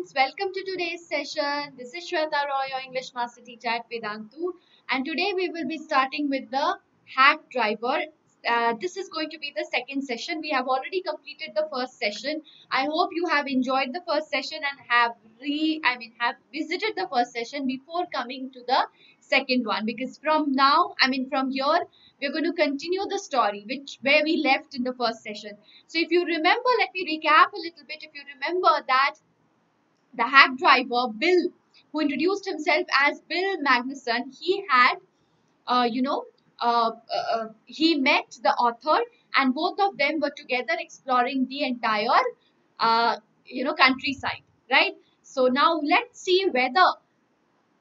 students, welcome to today's session. This is Sweta, your English Master Teacher at Vedantu, and today we will be starting with the hack driver. This is going to be the second session. We have already completed the first session. I hope you have enjoyed the first session and have visited the first session before coming to the second one, because from here we're going to continue the story where we left in the first session. So if you remember, let me recap a little bit. If you remember that the hack driver Bill, who introduced himself as Bill Magnuson, he had he met the author, and both of them were together exploring the entire countryside, right? So now let's see whether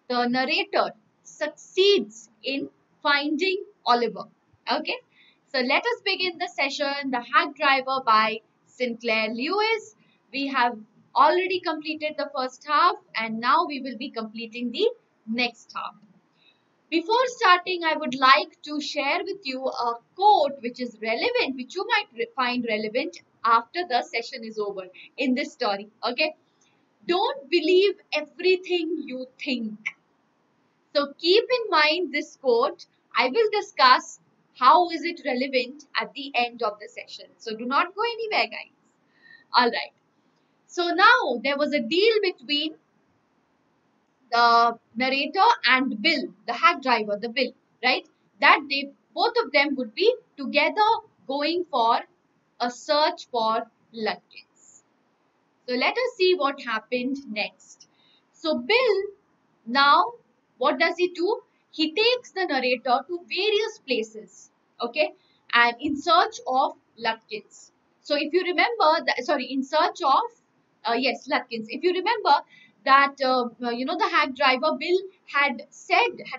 the narrator succeeds in finding Oliver. Okay, so let us begin the session. The Hack Driver by Sinclair Lewis. We have already completed the first half, and now we will be completing the next half. Before starting, I would like to share with you a quote which is relevant, which you might find relevant after the session is over in this story. Okay, don't believe everything you think. So keep in mind this quote. I will discuss how is it relevant at the end of the session. So do not go anywhere, guys. All right. So now there was a deal between the narrator and Bill, the hack driver, the Bill, right? That they both of them would be together going for a search for Lutkins. So let us see what happened next. So Bill now, what does he do? He takes the narrator to various places, okay, and in search of Lutkins. So if you remember, in search of, Lutkins. If you remember that, the hack driver Bill had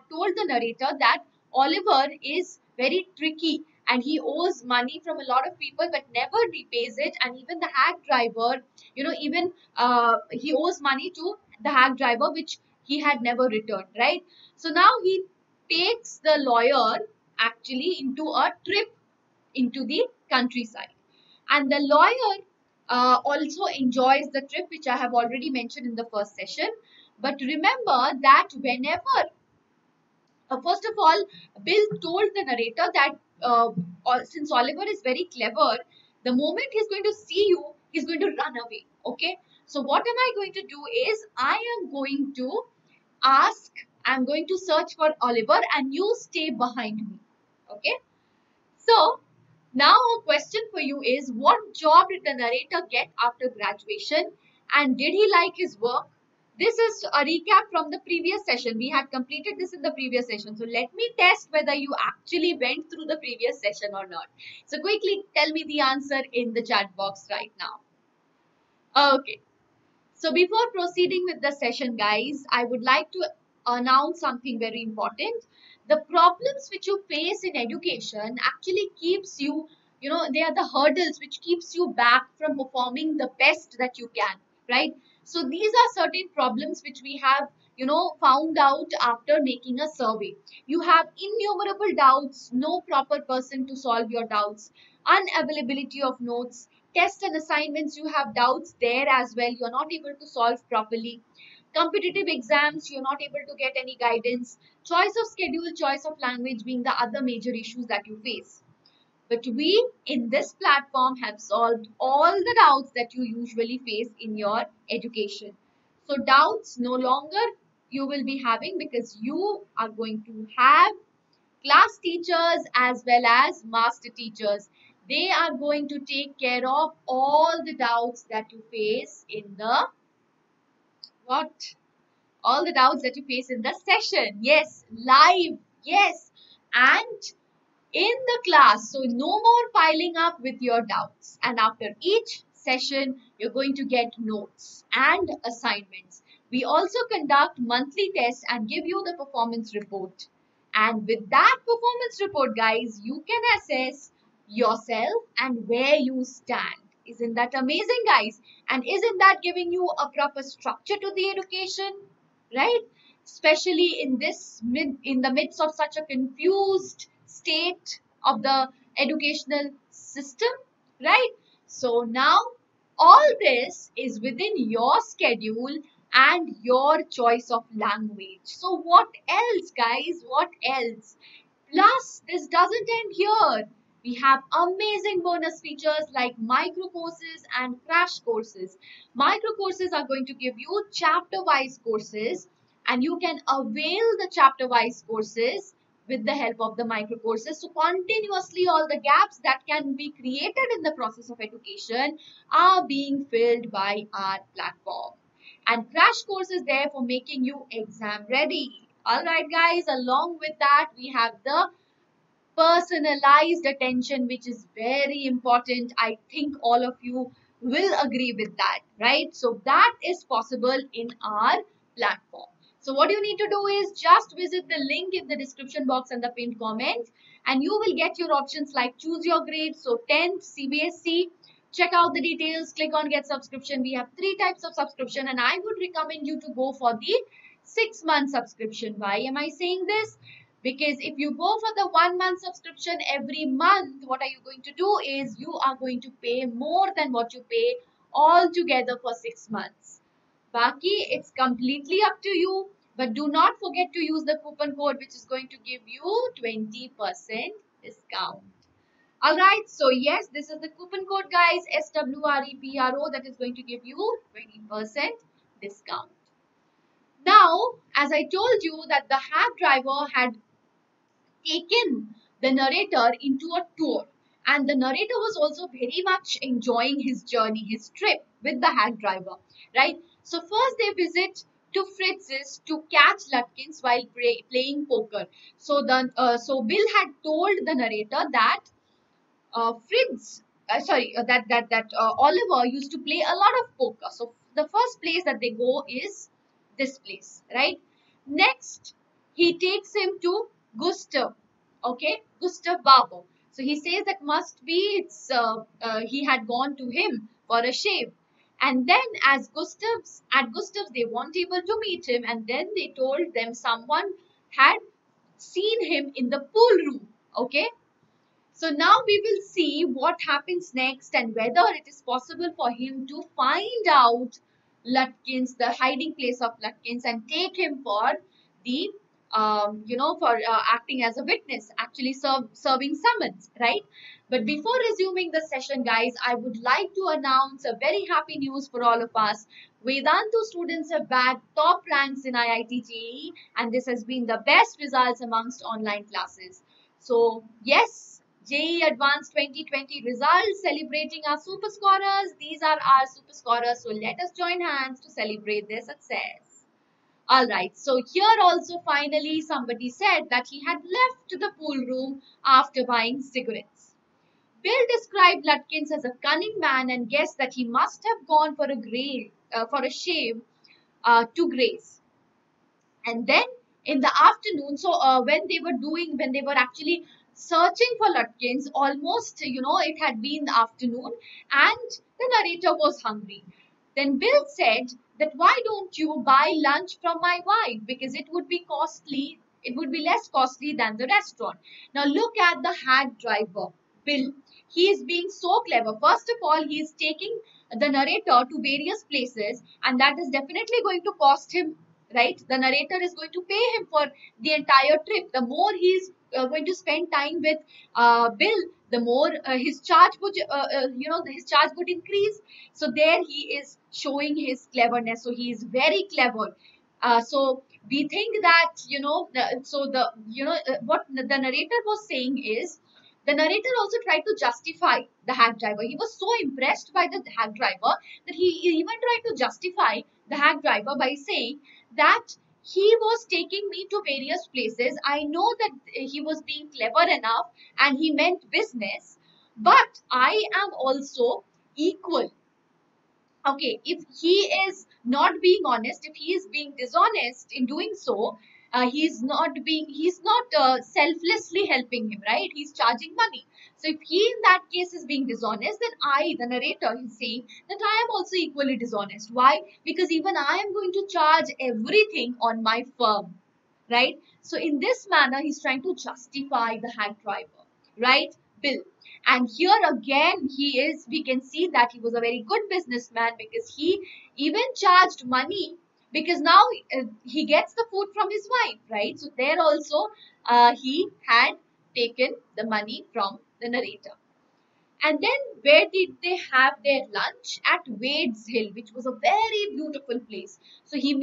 told the narrator that Oliver is very tricky and he owes money from a lot of people but never repays it. And even the hack driver, he owes money to the hack driver, which he had never returned, right? So now he takes the lawyer actually into a trip into the countryside, and the lawyer also enjoys the trip, which I have already mentioned in the first session. But remember that whenever first of all, Bill told the narrator that since Oliver is very clever, the moment he's going to see you, he's going to run away. Okay, so what am I going to do is I'm going to search for Oliver and you stay behind me. Okay, so now a question for you is, what job did the narrator get after graduation, and did he like his work? This is a recap from the previous session. We had completed this in the previous session. So let me test whether you actually went through the previous session or not. So quickly tell me the answer in the chat box right now. Okay. So before proceeding with the session, guys, I would like to announce something very important. The problems which you face in education actually keeps you, they are the hurdles which keeps you back from performing the best that you can, right? So these are certain problems which we have, found out after making a survey. You have innumerable doubts, no proper person to solve your doubts, unavailability of notes, tests and assignments, you have doubts there as well. You're not able to solve properly. Competitive exams, you're not able to get any guidance. Choice of schedule, choice of language being the other major issues that you face. But we in this platform have solved all the doubts that you usually face in your education. So doubts no longer you will be having, because you are going to have class teachers as well as master teachers. They are going to take care of all the doubts that you face in the all the doubts that you face in the session. Yes, live. Yes, and in the class. So no more piling up with your doubts. And after each session, you're going to get notes and assignments. We also conduct monthly tests and give you the performance report. And with that performance report, guys, you can assess yourself and where you stand. Isn't that amazing, guys? And isn't that giving you a proper structure to the education, right? Especially in the midst of such a confused state of the educational system, right? So now All this is within your schedule and your choice of language. So what else, guys? What else? Plus, this doesn't end here. We have amazing bonus features like micro courses and crash courses. Micro courses are going to give you chapter wise courses, and you can avail the chapter wise courses with the help of the micro courses. So continuously all the gaps that can be created in the process of education are being filled by our platform. And crash course is there for making you exam ready. Alright guys, along with that we have the personalized attention, which is very important. I think all of you will agree with that, right? So that is possible in our platform. So what you need to do is just visit the link in the description box and the pinned comment, and you will get your options like choose your grade. So 10th CBSE, check out the details, click on get subscription. We have 3 types of subscription, and I would recommend you to go for the 6-month subscription. Why am I saying this? Because if you go for the 1 month subscription every month, what are you going to do is you are going to pay more than what you pay all together for 6 months. Baki, it's completely up to you, but do not forget to use the coupon code, which is going to give you 20% discount. Alright, so yes, this is the coupon code, guys, SWREPRO, that is going to give you 20% discount. Now, as I told you that the hack driver had taken the narrator into a tour, and the narrator was also very much enjoying his journey, his trip with the hack driver, right? So first they visit to Fritz's to catch Lutkins while playing poker. So Bill had told the narrator that Oliver used to play a lot of poker. So the first place that they go is this place, right? Next, he takes him to Gustav, okay, Gustav Barber. So he says that must be he had gone to him for a shave. And then at Gustav's they weren't able to meet him, and then they told them someone had seen him in the pool room, okay. So now we will see what happens next and whether it is possible for him to find out Lutkins, the hiding place of Lutkins, and take him for the, for acting as a witness, actually serving summons, right? But before resuming the session, guys, I would like to announce a very happy news for all of us. Vedantu students have bagged top ranks in IIT JEE, and this has been the best results amongst online classes. So yes, JEE Advanced 2020 results celebrating our super scorers. These are our super scorers. So let us join hands to celebrate their success. Alright, so here also finally somebody said that he had left the pool room after buying cigarettes. Bill described Lutkins as a cunning man and guessed that he must have gone for a shave to Grace. And then in the afternoon, so when they were actually searching for Lutkins, almost, it had been the afternoon, and the narrator was hungry. Then Bill said that why don't you buy lunch from my wife, because it would be costly, it would be less costly than the restaurant. Now look at the hack driver, Bill. He is being so clever. First of all, he is taking the narrator to various places, and that is definitely going to cost him, right? The narrator is going to pay him for the entire trip. The more he's going to spend time with Bill, the more his charge would increase. So there he is showing his cleverness. So he is very clever. So we think that what the narrator was saying is, the narrator also tried to justify the hack driver. He was so impressed by the hack driver that he even tried to justify the hack driver by saying that he was taking me to various places. I know that he was being clever enough and he meant business, but I am also equal. Okay, if he is not being honest, if he is being dishonest in doing so, he's not selflessly helping him, right? He's charging money. So if he in that case is being dishonest, then I, the narrator, is saying that I am also equally dishonest. Why? Because even I am going to charge everything on my firm, right? So in this manner, he's trying to justify the hack driver, right? Bill. And here again, we can see that he was a very good businessman, because he even charged money, because now he gets the food from his wife, right? So there also he had taken the money from the narrator. And then where did they have their lunch? At Wade's Hill, which was a very beautiful place. So he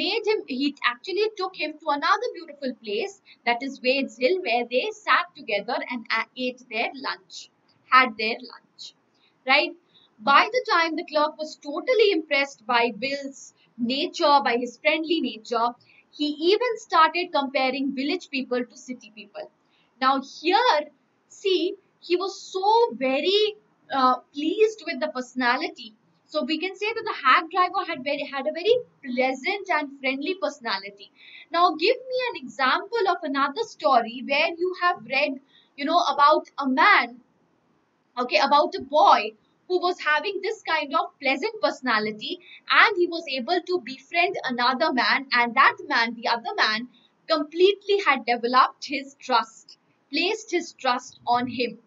actually took him to another beautiful place, that is Wade's Hill, where they sat together and ate their lunch, had their lunch, right? By the time the clerk was totally impressed by Bill's nature, by his friendly nature, he even started comparing village people to city people. Now, here, see, he was so very pleased with the personality. So we can say that the hack driver had a very pleasant and friendly personality. Now, give me an example of another story where you have read, about a man, okay, about a boy who was having this kind of pleasant personality, and he was able to befriend another man, and that man, the other man, completely had developed his trust, placed his trust on him.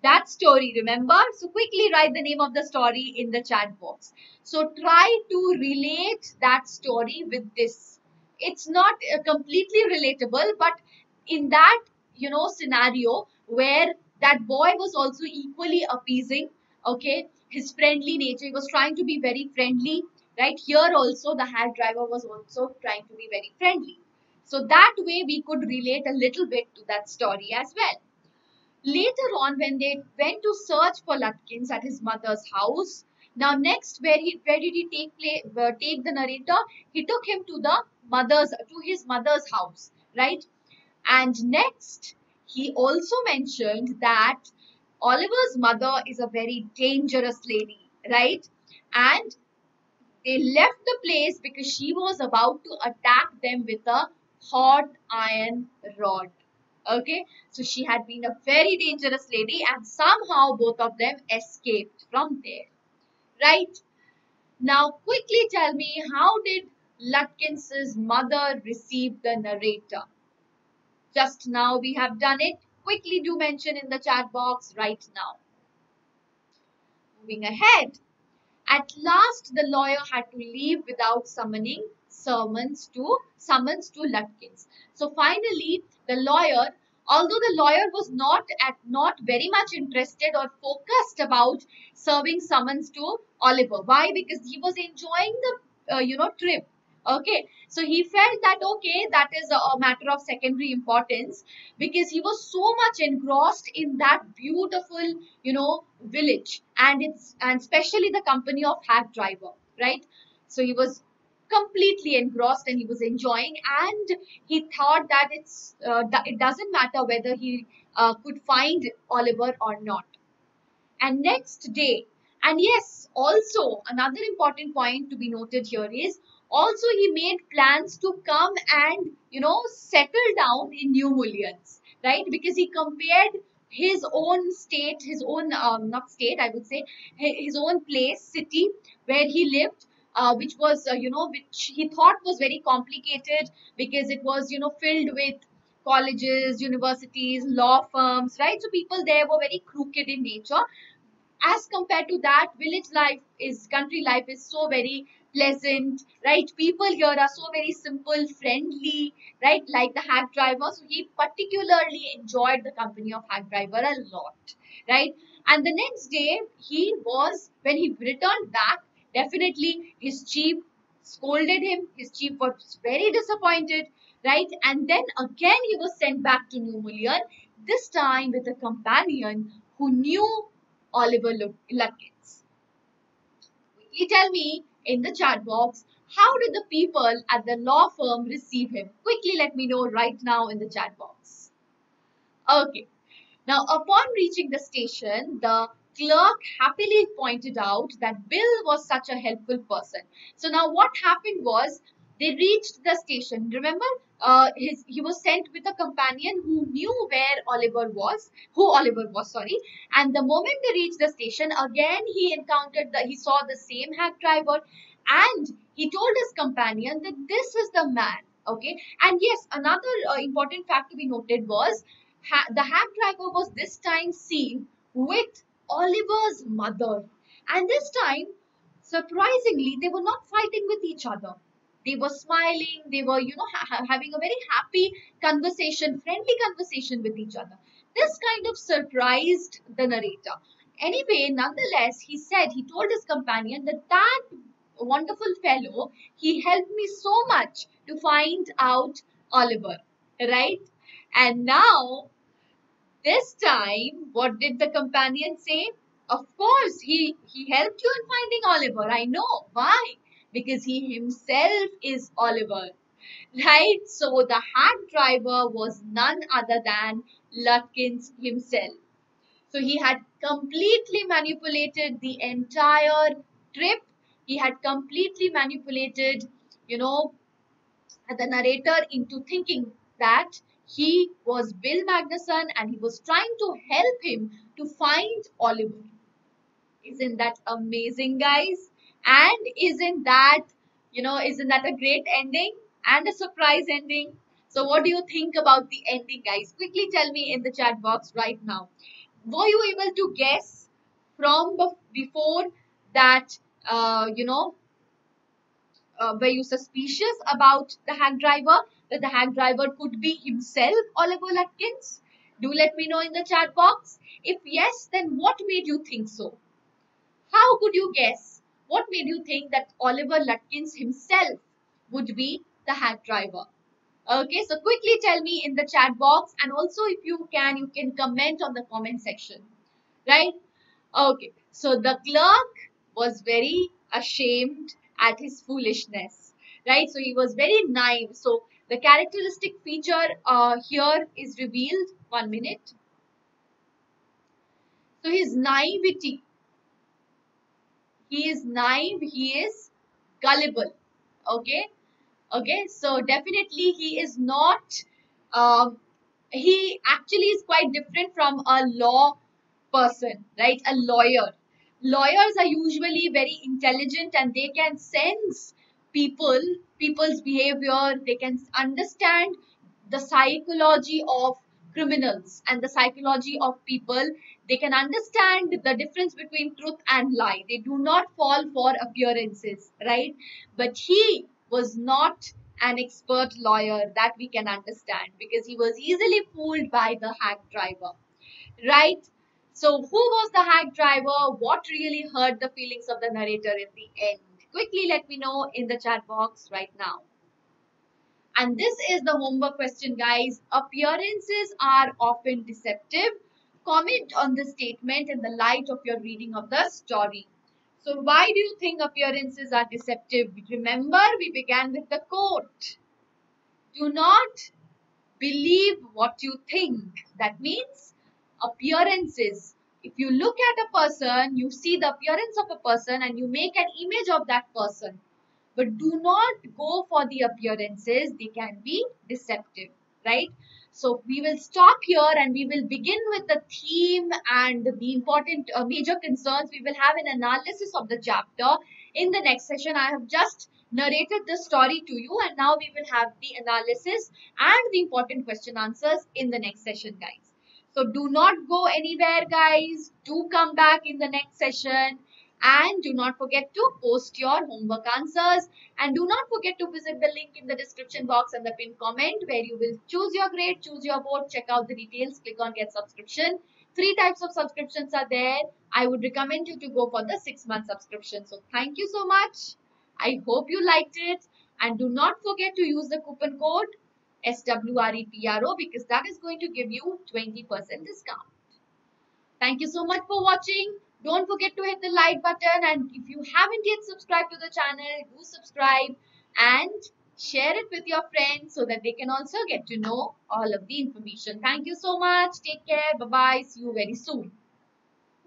That story, remember? So quickly write the name of the story in the chat box. So try to relate that story with this. It's not completely relatable, but in that, scenario where that boy was also equally appeasing, okay, his friendly nature, he was trying to be very friendly, right? Here also the hack driver was also trying to be very friendly. So that way we could relate a little bit to that story as well. Later on, when they went to search for Lutkins at his mother's house, now next, where did he take the narrator? He took him to his mother's house, right? And next, he also mentioned that Oliver's mother is a very dangerous lady, right? And they left the place because she was about to attack them with a hot iron rod. Okay, so she had been a very dangerous lady, and somehow both of them escaped from there. Right? Now, quickly tell me, how did Lutkins's mother receive the narrator? Just now we have done it. Quickly do mention in the chat box right now. Moving ahead. At last, the lawyer had to leave without summons to Lutkins. So finally, although the lawyer was not very much interested or focused about serving summons to Oliver. Why? Because he was enjoying the trip. Okay, so he felt that okay, that is a matter of secondary importance, because he was so much engrossed in that beautiful village, and especially the company of hack driver, right? So he was completely engrossed and he was enjoying, and he thought that it doesn't matter whether he could find Oliver or not. And next day, and yes, also another important point to be noted here is, also he made plans to come and settle down in New Mullions, right? Because he compared his own state, his own not state, I would say, his own place, city where he lived, which was which he thought was very complicated, because it was filled with colleges, universities, law firms, right? So people there were very crooked in nature. As compared to that, country life is so very pleasant, right? People here are so very simple, friendly, right? Like the hack driver. So he particularly enjoyed the company of hack driver a lot, right? And the next day, when he returned back, definitely his chief scolded him. His chief was very disappointed, right? And then again he was sent back to New Mullion, this time with a companion who knew Oliver Lutkins. Quickly tell me in the chat box, how did the people at the law firm receive him? Quickly let me know right now in the chat box. Okay. Now, upon reaching the station, the clerk happily pointed out that Bill was such a helpful person. So now what happened was, they reached the station. Remember, he was sent with a companion who knew who Oliver was, sorry. And the moment they reached the station, again he saw the same hack driver, and he told his companion that this is the man. Okay, and yes, another important fact to be noted was, the hack driver was this time seen with Oliver's mother. And this time, surprisingly, they were not fighting with each other. They were smiling, they were, having a very happy conversation, friendly conversation with each other. This kind of surprised the narrator. Anyway, nonetheless, he told his companion that wonderful fellow, he helped me so much to find out Oliver, right? And now, this time, what did the companion say? Of course, he helped you in finding Oliver. I know. Why? Because he himself is Oliver. Right? So the hack driver was none other than Lutkins himself. So he had completely manipulated the entire trip. He had completely manipulated, you know, the narrator into thinking that he was Bill Magnuson and he was trying to help him to find Oliver. Isn't that amazing, guys? And isn't that a great ending and a surprise ending? So, what do you think about the ending, guys? Quickly tell me in the chat box right now. Were you able to guess from before that, were you suspicious about the hack driver, that the hack driver could be himself Oliver Lutkins? Do let me know in the chat box. If yes, then what made you think so? How could you guess? What made you think that Oliver Lutkins himself would be the hack driver? Okay, so quickly tell me in the chat box, and also if you can comment on the comment section, right? Okay, so the clerk was very ashamed at his foolishness, right? So he was very naive. So the characteristic feature here is revealed. 1 minute. So his naivety. He is naive. He is gullible. Okay. Okay. So definitely he is not. He actually is quite different from a law person, right? A lawyer. Lawyers are usually very intelligent and they can sense people's behavior. They can understand the psychology of criminals and the psychology of people. They can understand the difference between truth and lie. They do not fall for appearances, right? But he was not an expert lawyer, that we can understand, because he was easily fooled by the hack driver, right? So, who was the hack driver? What really hurt the feelings of the narrator in the end? Quickly let me know in the chat box right now. And this is the homework question, guys. Appearances are often deceptive. Comment on the statement in the light of your reading of the story. So, why do you think appearances are deceptive? Remember, we began with the quote. Do not believe what you think. That means appearances. If you look at a person, you see the appearance of a person and you make an image of that person. But do not go for the appearances. They can be deceptive, right? So we will stop here and we will begin with the theme and the important major concerns. We will have an analysis of the chapter in the next session. I have just narrated the story to you and now we will have the analysis and the important question answers in the next session, guys. So do not go anywhere, guys. Do come back in the next session. And do not forget to post your homework answers. And do not forget to visit the link in the description box and the pinned comment where you will choose your grade, choose your board, check out the details, click on get subscription. 3 types of subscriptions are there. I would recommend you to go for the 6-month subscription. So thank you so much. I hope you liked it. And do not forget to use the coupon code SWREPRO because that is going to give you 20% discount. Thank you so much for watching. Don't forget to hit the like button, and if you haven't yet subscribed to the channel, do subscribe and share it with your friends so that they can also get to know all of the information. Thank you so much. Take care. Bye-bye. See you very soon.